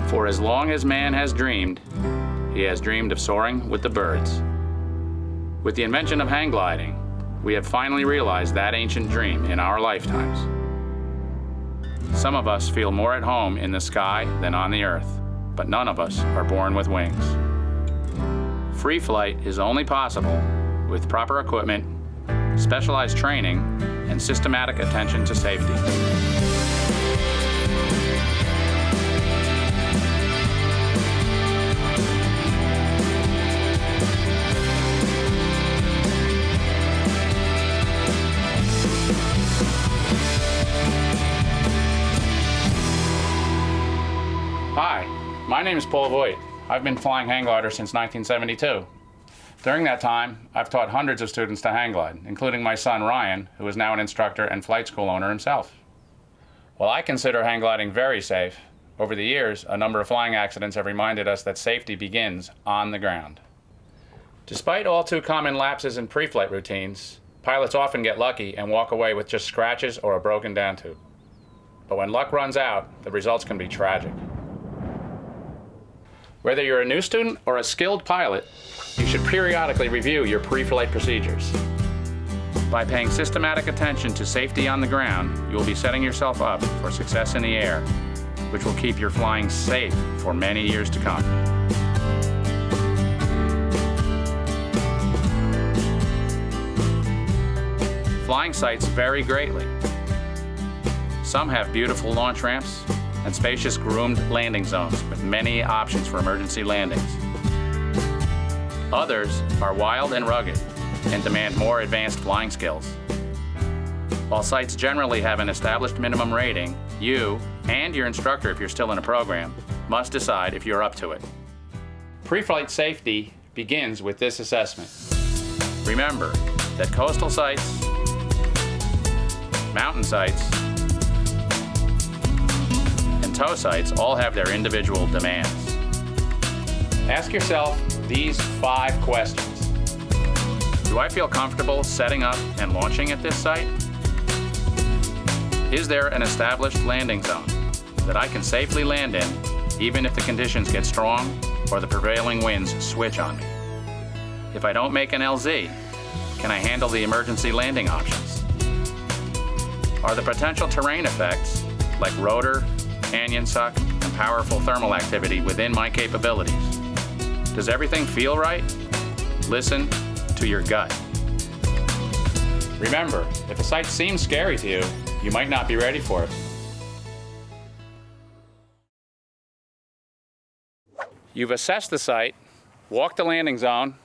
For as long as man has dreamed, he has dreamed of soaring with the birds. With the invention of hang gliding, we have finally realized that ancient dream in our lifetimes. Some of us feel more at home in the sky than on the earth, but none of us are born with wings. Free flight is only possible with proper equipment, specialized training, and systematic attention to safety. Hi, my name is Paul Voigt. I've been flying hang glider since 1972. During that time, I've taught hundreds of students to hang glide, including my son Ryan, who is now an instructor and flight school owner himself. While I consider hang gliding very safe, over the years, a number of flying accidents have reminded us that safety begins on the ground. Despite all too common lapses in pre-flight routines, pilots often get lucky and walk away with just scratches or a broken down tube. But when luck runs out, the results can be tragic. Whether you're a new student or a skilled pilot, you should periodically review your pre-flight procedures. By paying systematic attention to safety on the ground, you will be setting yourself up for success in the air, which will keep your flying safe for many years to come. Flying sites vary greatly. Some have beautiful launch ramps and spacious groomed landing zones with many options for emergency landings. Others are wild and rugged and demand more advanced flying skills. While sites generally have an established minimum rating, you, and your instructor if you're still in a program, must decide if you're up to it. Preflight safety begins with this assessment. Remember that coastal sites, mountain sites, and tow sites all have their individual demands. Ask yourself these 5 questions. Do I feel comfortable setting up and launching at this site? Is there an established landing zone that I can safely land in even if the conditions get strong or the prevailing winds switch on me? If I don't make an LZ, can I handle the emergency landing options? Are the potential terrain effects, like rotor, canyon suck, and powerful thermal activity within my capabilities? Does everything feel right? Listen to your gut. Remember, if a site seems scary to you, you might not be ready for it. You've assessed the site, walked the landing zone,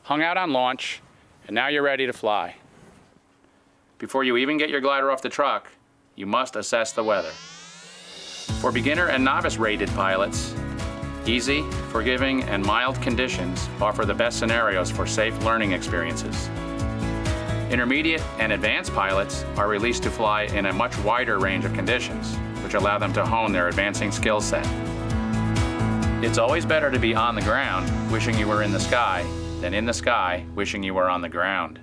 hung out on launch, and now you're ready to fly. Before you even get your glider off the truck, you must assess the weather. For beginner and novice rated pilots, easy, forgiving, and mild conditions offer the best scenarios for safe learning experiences. Intermediate and advanced pilots are released to fly in a much wider range of conditions, which allow them to hone their advancing skill set. It's always better to be on the ground, wishing you were in the sky, than in the sky, wishing you were on the ground.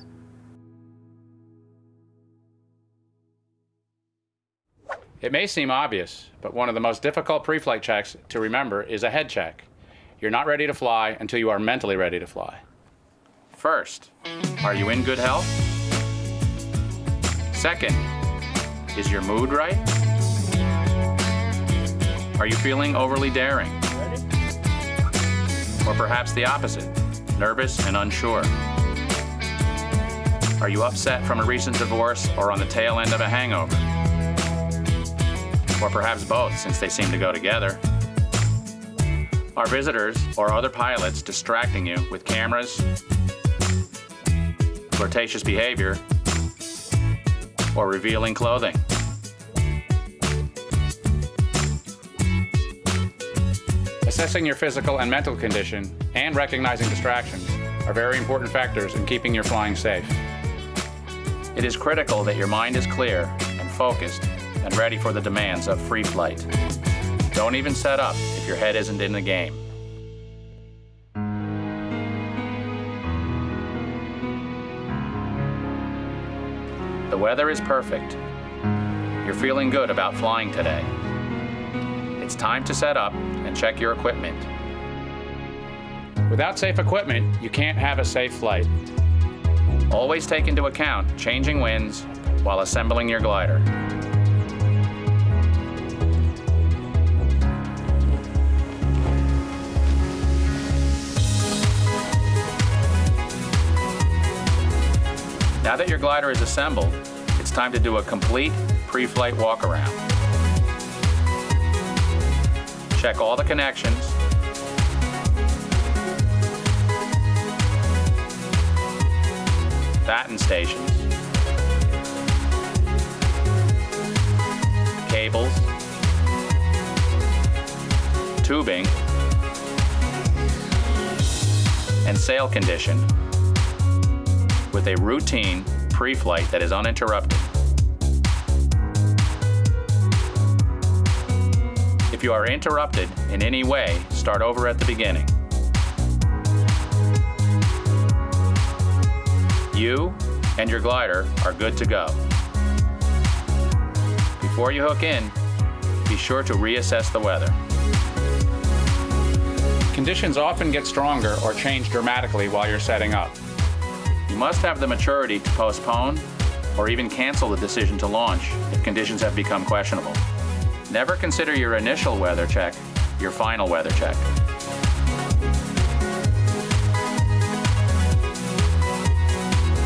It may seem obvious, but one of the most difficult pre-flight checks to remember is a head check. You're not ready to fly until you are mentally ready to fly. First, are you in good health? Second, is your mood right? Are you feeling overly daring? Or perhaps the opposite, nervous and unsure? Are you upset from a recent divorce or on the tail end of a hangover? Or perhaps both, since they seem to go together. Are visitors or other pilots distracting you with cameras, flirtatious behavior, or revealing clothing? Assessing your physical and mental condition and recognizing distractions are very important factors in keeping your flying safe. It is critical that your mind is clear and focused and ready for the demands of free flight. Don't even set up if your head isn't in the game. The weather is perfect. You're feeling good about flying today. It's time to set up and check your equipment. Without safe equipment, you can't have a safe flight. Always take into account changing winds while assembling your glider. Now that your glider is assembled, it's time to do a complete pre-flight walk-around. Check all the connections. Batten stations. Cables. Tubing. And sail condition with a routine pre-flight that is uninterrupted. If you are interrupted in any way, start over at the beginning. You and your glider are good to go. Before you hook in, be sure to reassess the weather. Conditions often get stronger or change dramatically while you're setting up. You must have the maturity to postpone or even cancel the decision to launch if conditions have become questionable. Never consider your initial weather check your final weather check.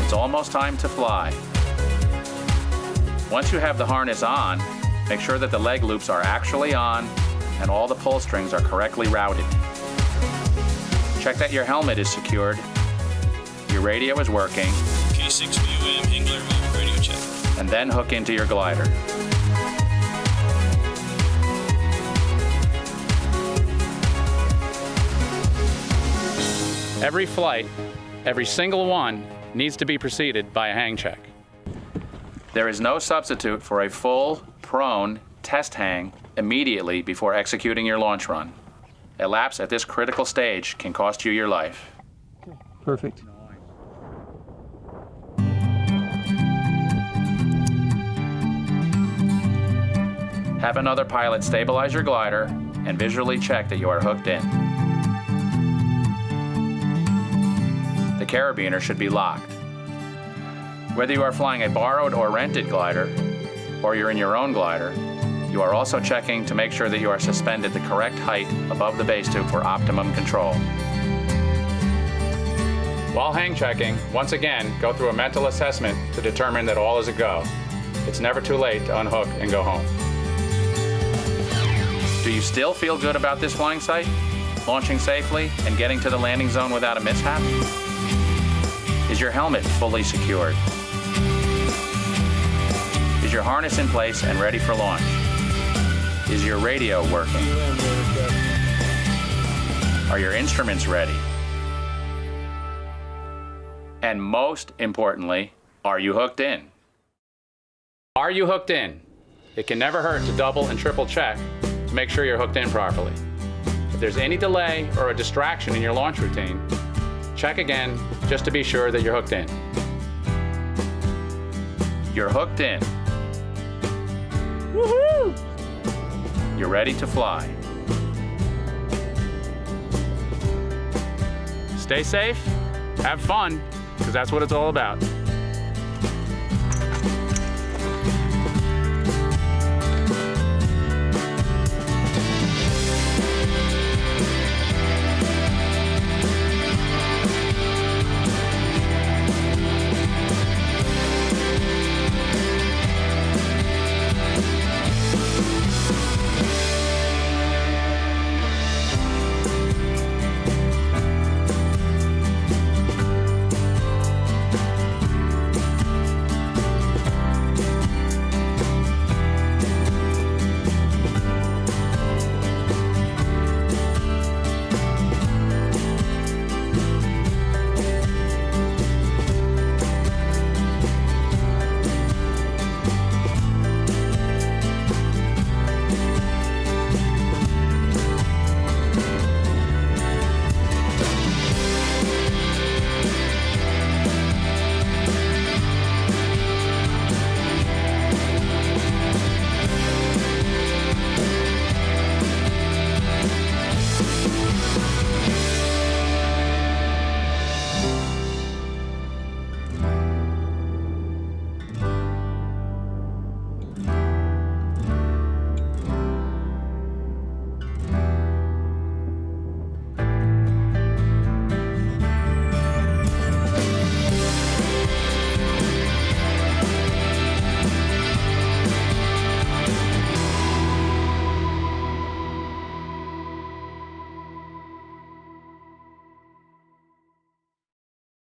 It's almost time to fly. Once you have the harness on, make sure that the leg loops are actually on and all the pull strings are correctly routed. Check that your helmet is secured, your radio is working, K6VUM Hengler radio check, and then hook into your glider. Every flight, every single one, needs to be preceded by a hang check. There is no substitute for a full, prone, test hang immediately before executing your launch run. A lapse at this critical stage can cost you your life. Perfect. Have another pilot stabilize your glider and visually check that you are hooked in. The carabiner should be locked. Whether you are flying a borrowed or rented glider, or you're in your own glider, you are also checking to make sure that you are suspended the correct height above the base tube for optimum control. While hang checking, once again, go through a mental assessment to determine that all is a go. It's never too late to unhook and go home. Do you still feel good about this flying site? Launching safely and getting to the landing zone without a mishap? Is your helmet fully secured? Is your harness in place and ready for launch? Is your radio working? Are your instruments ready? And most importantly, are you hooked in? Are you hooked in? It can never hurt to double and triple check to make sure you're hooked in properly. If there's any delay or a distraction in your launch routine, check again just to be sure that you're hooked in. You're hooked in. Woohoo! You're ready to fly. Stay safe, have fun, because that's what it's all about.